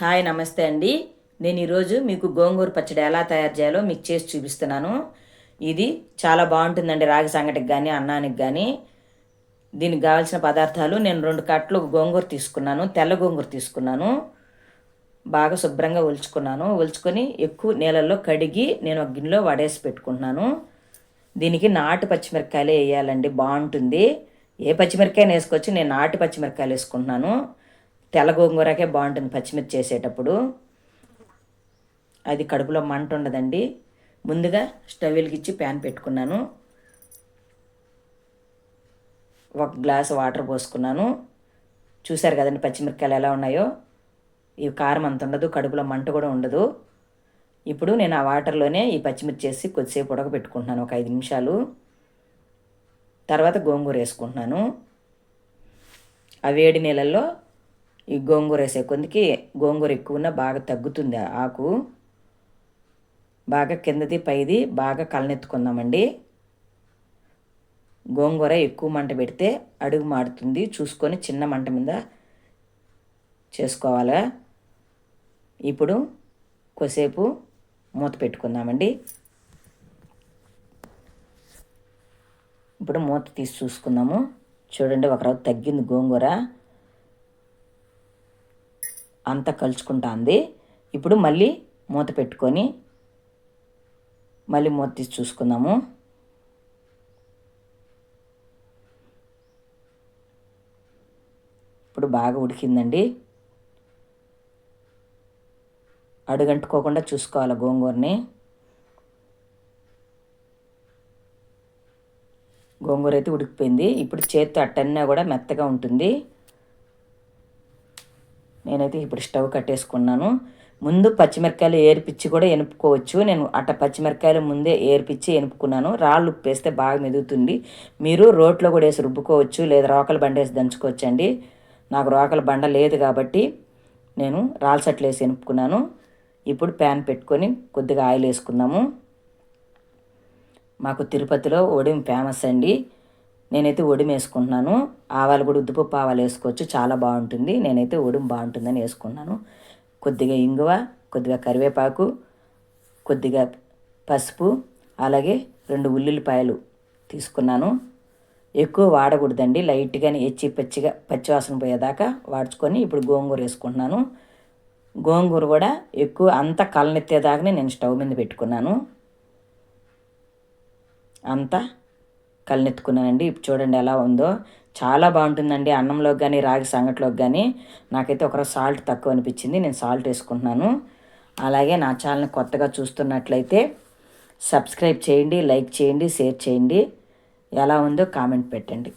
Hi నమస్తే అండి. నేను ఈరోజు మీకు గోంగూర పచ్చడి ఎలా తయారు చేయాలో మీకు చేసి చూపిస్తున్నాను. ఇది చాలా బాగుంటుందండి రాగి సంగటికి కానీ అన్నానికి కానీ. దీనికి కావాల్సిన పదార్థాలు నేను 2 కట్టలు గోంగూర తీసుకున్నాను, తెల్ల గోంగూర తీసుకున్నాను. బాగా శుభ్రంగా ఒలుచుకొని ఎక్కువ నీళ్ళల్లో కడిగి నేను ఒక గిన్నెలో వడేసి పెట్టుకుంటున్నాను. దీనికి నాటు పచ్చిమిరపకాయలే వేయాలండి, బాగుంటుంది. ఏ పచ్చిమిరపకాయని వేసుకోవచ్చు, నేను నాటు పచ్చిమిరపకాయలు వేసుకుంటున్నాను. తెల్ల గోంగూరకే బాగుంటుంది పచ్చిమిర్చి చేసేటప్పుడు. అది కడుపులో మంట ఉండదండి. ముందుగా స్టవ్ వెలిగించి ప్యాన్ పెట్టుకున్నాను. 1 గ్లాసు వాటర్ పోసుకున్నాను. చూశారు కదండి పచ్చిమిరపకాయలు ఎలా ఉన్నాయో. ఇవి కారం అంత ఉండదు, కడుపులో మంట కూడా ఉండదు. ఇప్పుడు నేను ఆ వాటర్లోనే ఈ పచ్చిమిర్చి వేసి కొద్దిసేపు ఉడకబెట్టుకుంటున్నాను, ఒక 5 నిమిషాలు. తర్వాత గోంగూర వేసుకుంటున్నాను. ఆ వేడి నీళ్ళల్లో ఈ గోంగూర వేసే కొందికి గోంగూర ఎక్కువ ఉన్నా బాగా తగ్గుతుంది ఆకు. బాగా కిందది పైది బాగా కలనెత్తుకుందామండి. గోంగూర ఎక్కువ మంట పెడితే అడుగు మాడుతుంది, చూసుకొని చిన్న మంట మీద చేసుకోవాలా. ఇప్పుడు కొద్దిసేపు మూత పెట్టుకుందామండి. ఇప్పుడు మూత తీసి చూసుకుందాము. చూడండి, ఒక రోజు తగ్గింది గోంగూర, అంతా కలుచుకుంటుంది. ఇప్పుడు మళ్ళీ మూత పెట్టుకొని మళ్ళీ మూత తీసి చూసుకుందాము. ఇప్పుడు బాగా ఉడికిందండి. అడుగంటుకోకుండా చూసుకోవాలి గోంగూరని. గోంగూర అయితే ఉడికిపోయింది. ఇప్పుడు చేత్తో అట్టన్నా కూడా మెత్తగా ఉంటుంది. నేనైతే ఇప్పుడు స్టవ్ కట్టేసుకున్నాను. ముందు పచ్చిమిరపకాయలు ఏర్పిచ్చి కూడా ఎనుపుకోవచ్చు. నేను పచ్చిమిరపకాయలు ముందే ఏర్పిచ్చి ఎనుపుకున్నాను. రాళ్ళు ఉప్పు వేస్తే బాగా మెదుగుతుంది. మీరు రోట్లో కూడా వేసి రుబ్బుకోవచ్చు, లేదా రోకల బండ వేసి దంచుకోవచ్చు అండి. నాకు రోకల బండ లేదు కాబట్టి నేను రాళ్ళసట్లు వేసి ఎనుపుకున్నాను. ఇప్పుడు ప్యాన్ పెట్టుకొని కొద్దిగా ఆయిల్ వేసుకుందాము. మాకు తిరుపతిలో ఒడిం ఫేమస్ అండి. నేనైతే ఒడిం వేసుకుంటున్నాను. ఆవాలు కూడా ఉద్దిపప్పు ఆవాలు వేసుకోవచ్చు, చాలా బాగుంటుంది. నేనైతే ఒడిం బాగుంటుందని వేసుకున్నాను. కొద్దిగా ఇంగువ, కొద్దిగా కరివేపాకు, కొద్దిగా పసుపు, అలాగే 2 ఉల్లిపాయలు తీసుకున్నాను. ఎక్కువ వాడకూడదండి, లైట్గానే పచ్చివాసన పోయేదాకా వాడుచుకొని ఇప్పుడు గోంగూర వేసుకుంటున్నాను. గోంగూర కూడా ఎక్కువ అంతా కలనెత్తేదాకానే నేను స్టవ్ మీద పెట్టుకున్నాను. అంతా కలినెత్తుకున్నానండి. ఇప్పుడు చూడండి ఎలా ఉందో, చాలా బాగుంటుందండి అన్నంలోకి కానీ రాగి సంగటిలోకి కానీ. నాకైతే ఒకరోజు సాల్ట్ తక్కువ అనిపించింది, నేను సాల్ట్ వేసుకుంటున్నాను. అలాగే నా ఛానల్ని కొత్తగా చూస్తున్నట్లయితే సబ్స్క్రైబ్ చేయండి, లైక్ చేయండి, షేర్ చేయండి. ఎలా ఉందో కామెంట్ పెట్టండి.